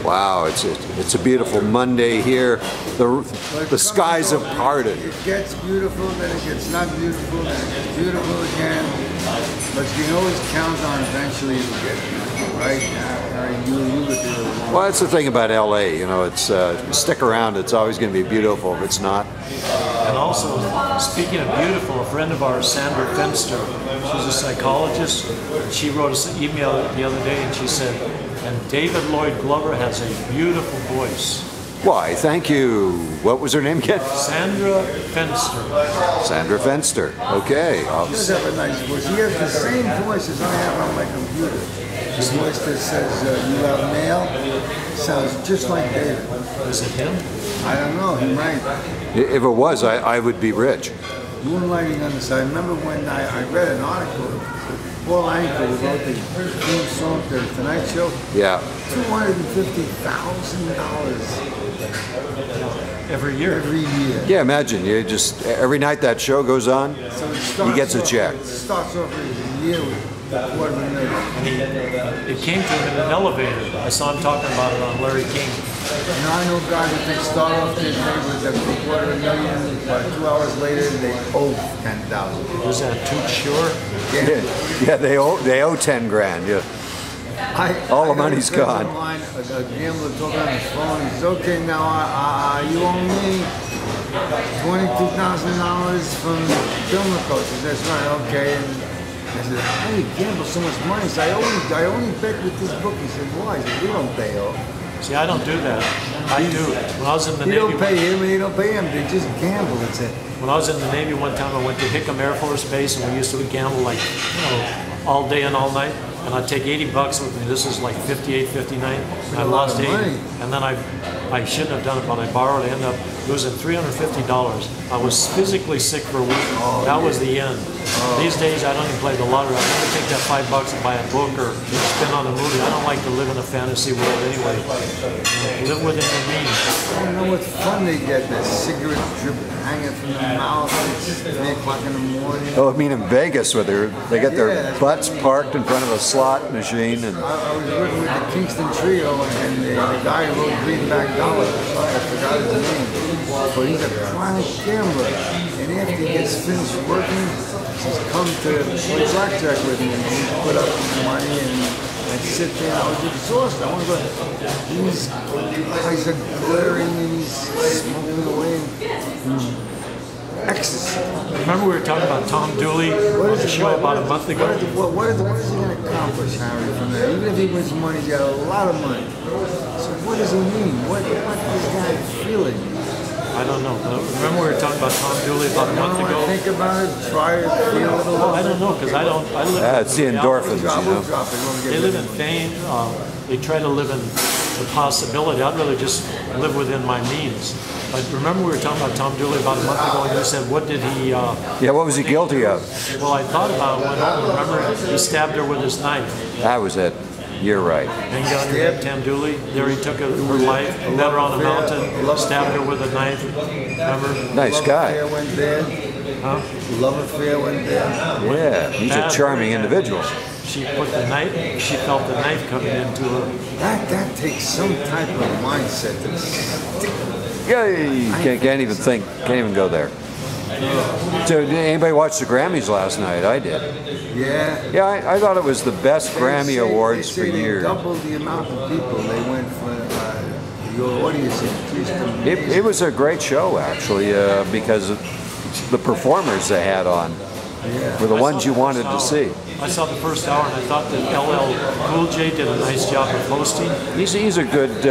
Wow, it's a beautiful Monday here. The skies have parted. It gets beautiful, then it gets not beautiful, then it gets beautiful again. But you can always count on eventually it'll get beautiful, right? Well, that's the thing about LA. You know, it's stick around. It's always going to be beautiful if it's not. And also, speaking of beautiful, a friend of ours, Sandra Fenster, she's a psychologist. She wrote us an email the other day, and she said, "And David Lloyd Glover has a beautiful voice." Why, thank you. What was her name again? Sandra Fenster. Sandra Fenster. Okay. She does have a nice voice. She has the same voice as I have on my computer. The voice that says, "You have mail," sounds just like David. Is it him? I don't know. He might. If it was, I would be rich. Moonlighting on the side. I remember when I read an article. Paul Anka wrote the theme song to the Tonight Show. Yeah. $250,000 every year. Every year. Yeah, imagine you just every night that show goes on, he gets a check. It starts off a year with $250,000. And it came to him in an elevator. I saw him talking about it on Larry King. Now I know guys that they start off their day with $250,000, but 2 hours later they owe $10,000. Was that too sure? Yeah, they owe 10 grand. Yeah. All the money's gone. A gambler talking on the phone. He says, "Okay, now you owe me $22,000 from Gilmore Girls." He says, "Right, okay." And I said, "How do you gamble so much money?" He said, I only bet with this book." He said, "Why?" He said, "We don't pay off." See, I don't do that. I do. When I was in the Navy, you don't pay him and you don't pay him. They just gamble. That's it. When I was in the Navy one time, I went to Hickam Air Force Base, and we used to gamble like, all day and all night. And I'd take $80 with me. This is like 58, 59. And I lost 80. And then I shouldn't have done it, but I borrowed. I ended up losing $350. I was physically sick for a week. That was the end. These days, I don't even play the lottery. I'd rather take that $5 and buy a book or spend on a movie. I don't like to live in a fantasy world anyway. Live within your means. I don't know what fun they get. That cigarette drip hanging from the mouth. It's 3 o'clock in the morning. Oh, I mean in Vegas where they get their butts parked in front of a slot machine. And I was working with the Kingston Trio, and the guy who wrote Greenback Dollar, I forgot his name, but he's a chronic gambler. And after he gets finished working, he's come to play blackjack with me, and he put up money and sit there. I was exhausted. I want to go. These eyes are glaring, and he's smoking away. Ecstasy. Remember we were talking about Tom Dooley on the show about a month ago? What is he going to accomplish, Harry, from that? Even if he wins money, he's got a lot of money. So what does he mean? What is this guy feeling? I don't know. Remember we were talking about Tom Dooley about a month ago? Think about it, try it, feel it. Well, I don't know, because I live it's the endorphins, you know. They live in fame. They try to live in the possibility. I'd rather just live within my means. But remember we were talking about Tom Dooley about a month ago, and you said, what did he... yeah, what was he guilty of? Well, I thought about it. Remember, he stabbed her with his knife. That was it. You're right. And got her, Tam Dooley. There he took her life, met her on a mountain, stabbed her with a knife. Remember? Nice guy. Huh? Love affair went there. Yeah, he's a charming individual. She put the knife, she felt the knife coming into her. That takes some type of mindset to stick. Yeah, you can't even think, can't even go there. So, did anybody watch the Grammys last night? I did. Yeah. Yeah, I thought it was the best Grammy Awards for years. They doubled the amount of people. They went for your audience increased. It was a great show, actually, because the performers they had on were the ones you wanted to see. I saw the first hour, and I thought that LL Cool J did a nice job of hosting. He's a good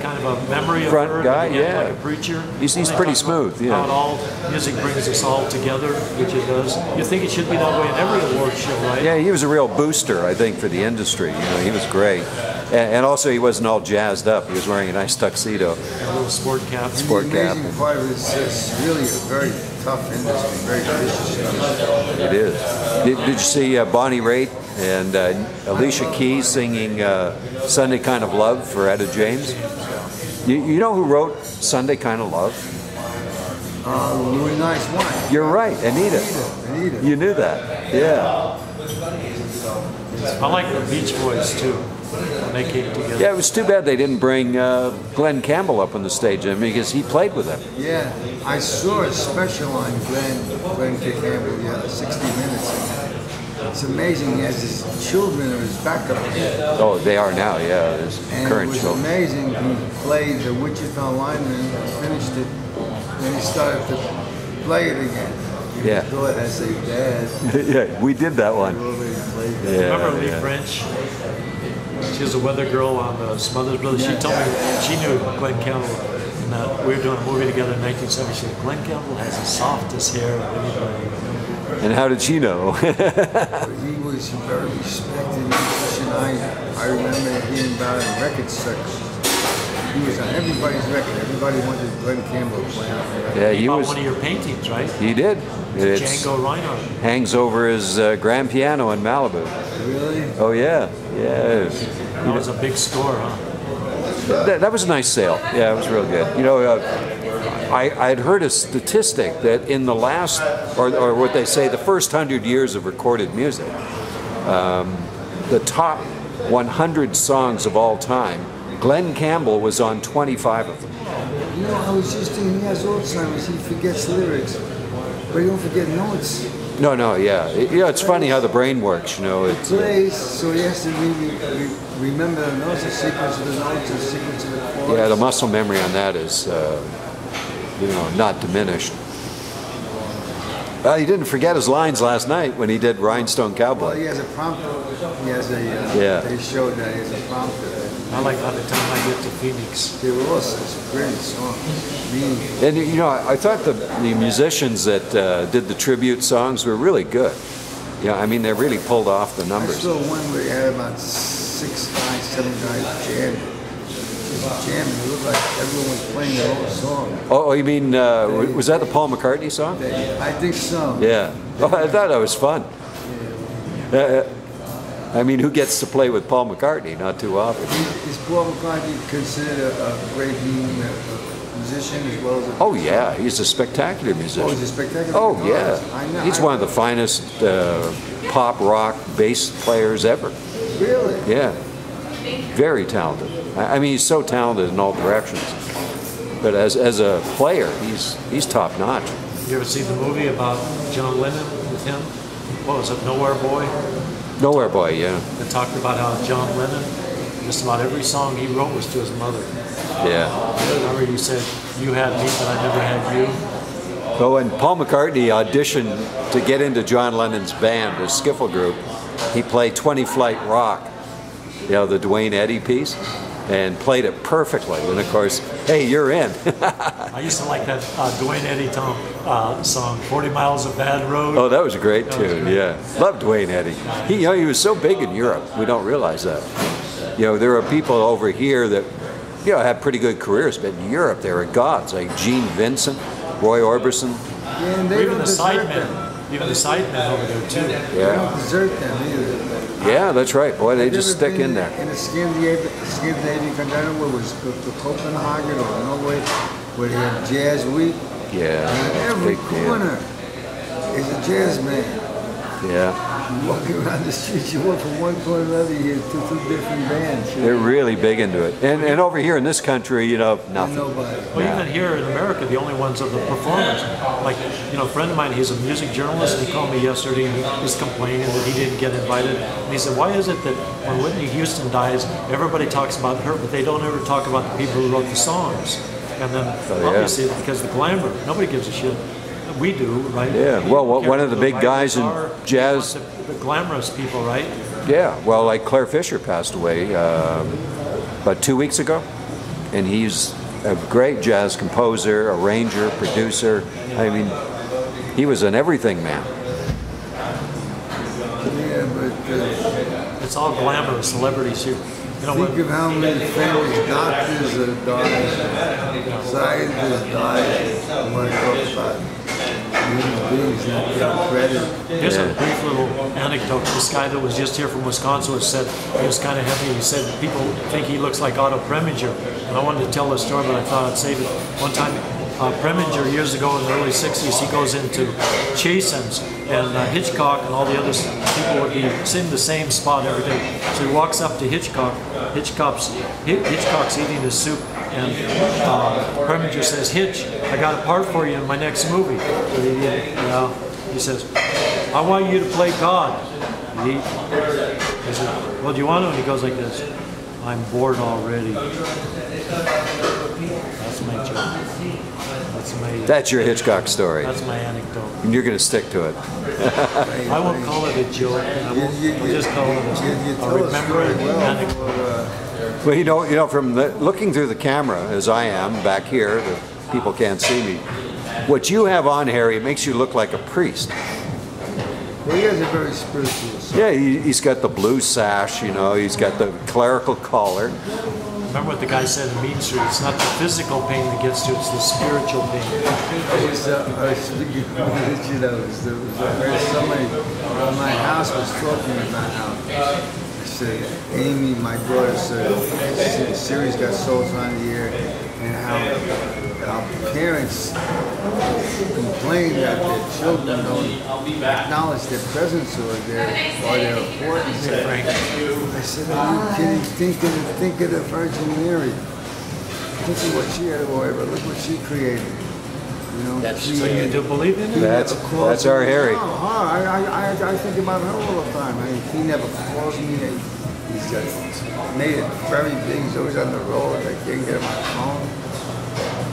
kind of a memory front of her, guy, yeah. like a preacher. He's pretty smooth, yeah. How it all music brings us all together, which it does. You think it should be that way in every award show, right? Yeah, he was a real booster, I think, for the industry. You know, he was great, and also he wasn't all jazzed up. He was wearing a nice tuxedo, a little sport cap. Sport cap. The amazing part is it's really a very tough industry, very vicious industry. It is. Did you see Bonnie Raitt and Alicia Keys singing "Sunday Kind of Love" for Etta James? You know who wrote "Sunday Kind of Love"? Really nice one. You're right, Anita. You knew that, yeah. I like the Beach Boys too. when they came together. Yeah, it was too bad they didn't bring Glenn Campbell up on the stage, I mean, because he played with them. Yeah, I saw a special on Glenn Campbell, 60 Minutes. It's amazing. He has his children or his backup band. Oh, they are now, yeah, his current it was children. amazing. He played the Wichita Lineman, finished it, then he started to play it again. Yeah. His daughter has a dad. Yeah, we did that one. Yeah, remember Lee French? She was a weather girl on the Smothers Brothers. She told me she knew Glenn Campbell. And, we were doing a movie together in 1970. She said, Glenn Campbell has the softest hair of anybody. And how did she know? He was very respected musician. I remember hearing about him in record circles. He was on everybody's record. Everybody wanted Glenn Campbell to play on the record. Yeah, he was one of your paintings, right? He did. It's Django Reinhardt. Hangs over his grand piano in Malibu. Really? Oh yeah, yeah. That was a big score, huh? That was a nice sale. Yeah, it was real good. You know, I had heard a statistic that in the last, or what they say, the first 100 years of recorded music, the top 100 songs of all time, Glenn Campbell was on 25 of them. You know, I was just thinking, he has Alzheimer's, he forgets lyrics, but he don't forget notes. No, yeah. It's funny how the brain works, you know. It plays, so he has to remember the notes, the sequence of the notes, the sequence of the chords. Yeah, the muscle memory on that is, you know, not diminished. Well, he didn't forget his lines last night when he did Rhinestone Cowboy. Well, he has a prompter. He has a, they showed that he has a prompter. I like by the time I get to Phoenix. They were also some great songs. And you know, I thought the musicians that did the tribute songs were really good. Yeah, I mean, they really pulled off the numbers. I saw one where they had about 6 guys, 7 guys jamming. Jamming. It looked like everyone was playing their own song. Oh, you mean, was that the Paul McCartney song? I think so. Yeah. Oh, I thought that was fun. I mean, who gets to play with Paul McCartney? Not too often. Is Paul McCartney considered a great musician as well as a... Oh, yeah. He's a spectacular musician. Oh, he's a spectacular Oh, musician. yeah. I know. He's one of the finest pop rock bass players ever. Really? Yeah. Very talented. I mean, he's so talented in all directions. But as a player, he's top notch. You ever see the movie about John Lennon with him? What was it, Nowhere Boy? Nowhere Boy, yeah. It talked about how John Lennon, just about every song he wrote was to his mother. Yeah. Remember he said, "You had me, but I never had you." Oh, and Paul McCartney auditioned to get into John Lennon's band, his skiffle group. He played 20 Flight Rock, you know, the Duane Eddy piece, and played it perfectly. And of course, hey, you're in. I used to like that Duane Eddy song, 40 Miles of Bad Road. Oh, that was a great tune, yeah. Loved Duane Eddy. He was so big in Europe, we don't realize that. You know, there are people over here that, you know, have pretty good careers, but in Europe there are gods like Gene Vincent, Roy Orbison. Yeah, and they Even don't the desert sidemen. them. Even the sidemen over there too. They don't desert them either. Yeah, that's right. Boy, they just stick in there. In a Scandinavian country, I don't know where it was, the Copenhagen or Norway, where they have Jazz Week. Yeah. And every Big deal. corner is a jazz band. Yeah. You walk around the streets, you walk from one corner to the other, you hear two different bands. They're really big into it. And over here in this country, you know, nothing. Nobody. Well, even here in America, the only ones are the performers. Like, you know, a friend of mine, he's a music journalist, and he called me yesterday and he was complaining that he didn't get invited. And he said, why is it that when Whitney Houston dies, everybody talks about her, but they don't ever talk about the people who wrote the songs? And then, obviously, it's because of the glamour. Nobody gives a shit. We do, right? Yeah, well, one of the big guys in jazz... The glamorous people, right? Yeah, well, like Claire Fisher passed away about 2 weeks ago. And he's a great jazz composer, arranger, producer. I mean, he was an everything man. Yeah, but... It's all glamorous celebrities here. You know, think of how many famous doctors have died, scientists died. I want to talk about human beings not getting credit. Here's a brief little anecdote. This guy that was just here from Wisconsin was said, he was kind of heavy. He said people think he looks like Otto Preminger. And I wanted to tell the story, but I thought I'd save it. One time, Preminger, years ago in the early 60s, he goes into Chasen's and Hitchcock and all the other people would be sitting the same spot every day. So he walks up to Hitchcock. Hitchcock's eating his soup, and Preminger says, "Hitch, I got a part for you in my next movie." He says, "I want you to play God." He says, "Well, do you want to?" And he goes like this, "I'm bored already." That's my joke. That's your Hitchcock story. That's my anecdote. And you're going to stick to it. I won't call it a joke. I'll just call it a remembering anecdote. Well, you know, from looking through the camera, as I am back here, the people can't see me. What you have on, Harry, it makes you look like a priest. Well, he has a very spiritual side. Yeah, he's got the blue sash, you know, he's got the clerical collar. Remember what the guy said in Mean Street, it's not the physical pain that gets to, it's the spiritual pain. I was speaking with you know, somebody at my house was talking about how, I said, Amy, my daughter said, the series got sold on the air, and how parents complain that their children don't acknowledge their presence or their importance. I said, are you kidding? Think of the Virgin Mary. Think of what she had, whatever. Look what she created. You know, So you do believe in it? That's our Harry. I think about her all the time. I mean, he never calls me. He's just made it very big. He's always on the road. I can't get him on the phone.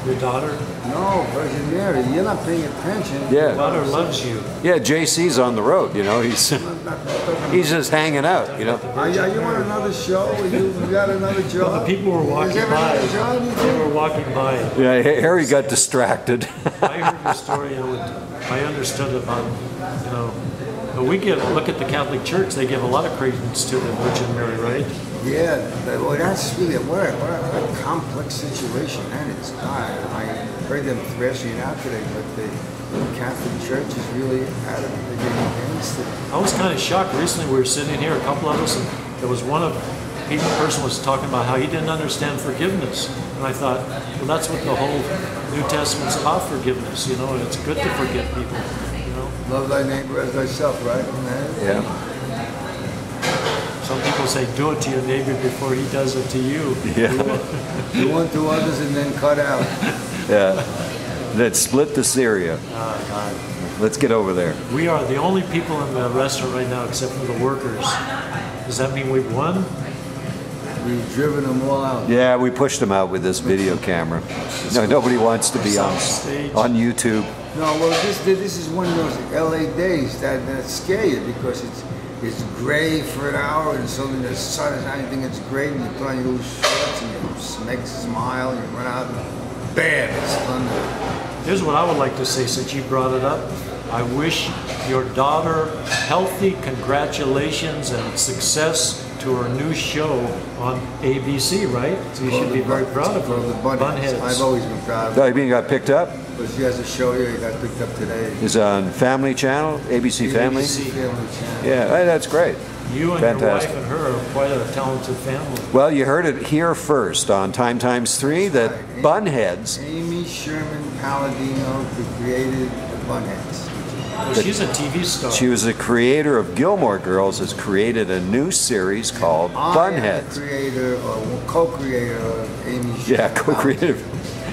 Your daughter? No, Virgin Mary. You're not paying attention. Yeah. Your daughter loves you. Yeah, JC's on the road, you know, he's just hanging out, you know. Are you on another show? You got another job? Well, the people were walking by. They were walking by. Yeah, Harry got distracted. I heard your story and I understood about, you know, but we look at the Catholic Church, they give a lot of credence to the Virgin Mary, right? Yeah, well, that's really what a complex situation that is. I heard them thrashing it out today, but the Catholic Church is really adamant against it. I was kind of shocked. Recently we were sitting here, a couple of us, and there was one person was talking about how he didn't understand forgiveness. And I thought, well, that's what the whole New Testament's about, forgiveness, you know, and it's good to forgive people, you know. Love thy neighbor as thyself, right? Yeah. Some people say, do it to your neighbor before he does it to you. Yeah. Do unto others and then cut out. Yeah. That split the Syria. Oh, God. Let's get over there. We are the only people in the restaurant right now except for the workers. Does that mean we've won? We've driven them all out. Yeah, we pushed them out with this video camera. No, nobody wants to be on YouTube. No, well, this is one of those LA days that scare you because it's gray for an hour and suddenly the sun is out, you think it's great and you put on your little shorts and you make a smile and you run out and bam, it's thunder. Here's what I would like to say since you brought it up. I wish your daughter healthy congratulations and success to her new show on ABC, right? So you should be very proud of her. The Bunheads. I've always been proud of her. Oh, you mean got picked up? But she has a show here, he got picked up today. Is on Family Channel, ABC Family? ABC Family Channel. Yeah, that's great. You and Fantastic. your wife and her are quite a talented family. Well, you heard it here first on Time Times 3 that Bunheads. Amy Sherman Palladino, who created the Bunheads. Well, she's a TV star. She was the creator of Gilmore Girls, has created a new series called Bunheads. I am the creator or co-creator of Amy Sherman. Yeah, co-creator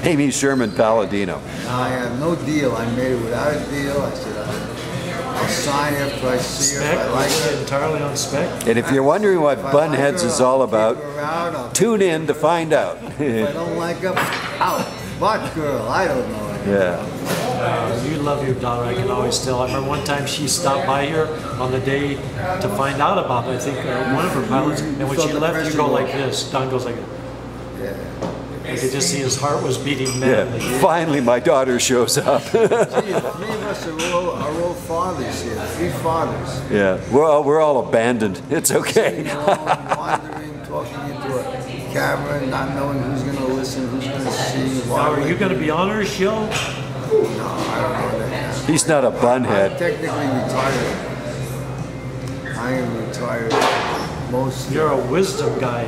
Amy Sherman Palladino. I have no deal. I made it without a deal. I said I'll sign after I see her if I like her. Entirely on spec. And if you're wondering what Bunheads is all about, tune in to find out. If I don't like her, out. What girl? I don't know. Yeah. You love your daughter, I can always tell. I remember one time she stopped by here on the day to find out about, I think, one of her pilots, and when she left, you go like this. Don goes like this. Yeah. I could just see his heart was beating madly. Yeah. Finally, my daughter shows up. Gee, the 3 of us are all fathers here. 3 fathers. Yeah, we're all abandoned. It's okay. Sitting alone, wandering, talking into a camera, not knowing who's going to listen, who's going to see. Now, are you going to be on her show? No, I don't know that. He's not a I'm bunhead. technically retired. I am retired. Mostly. You're a wisdom guy.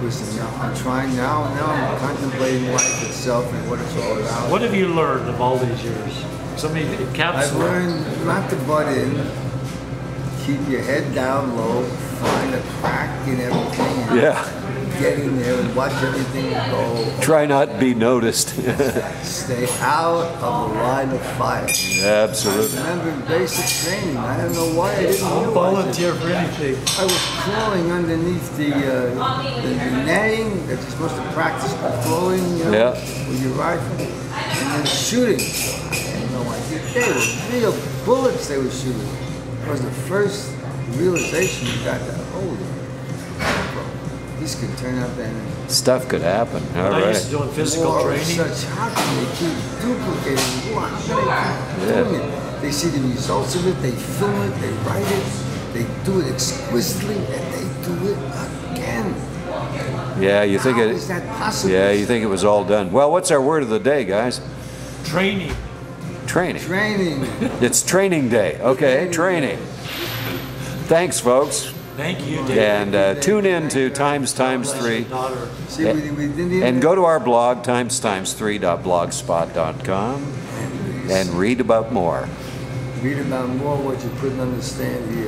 Listen, now I'm trying now I'm contemplating life itself and what it's all about. What have you learned of all these years? Somebody I've encapsulated. learned not to butt in, keep your head down low, find a crack in everything, and Yeah. get in there and watch everything go. Try not to be noticed. Stay out of the line of fire. Absolutely. I remember basic training. I don't know why I didn't I'll realize volunteer it. for anything. I was crawling underneath the netting that you're supposed to practice controlling, you know, Yeah. with your rifle, and then shooting. I had no idea. They were real bullets they were shooting. It was the first realization you got that, holy, this could turn out that Stuff could happen. All I used right. to doing physical war training. such, how can they keep duplicating? Wow, how can they keep doing it? They see the results of it, they film it, they write it, they do it exquisitely, and they do it again. Yeah, you think How it. is that possible? Yeah, you think it was all done. Well, what's our word of the day, guys? Training. Training. Training. It's training day. Okay, training. Thanks, folks. Thank you, Dave. And tune in to Times 3. Daughter. See, we didn't even. And go to our blog, times3.blogspot.com, and read about more. Read about more what you couldn't understand here.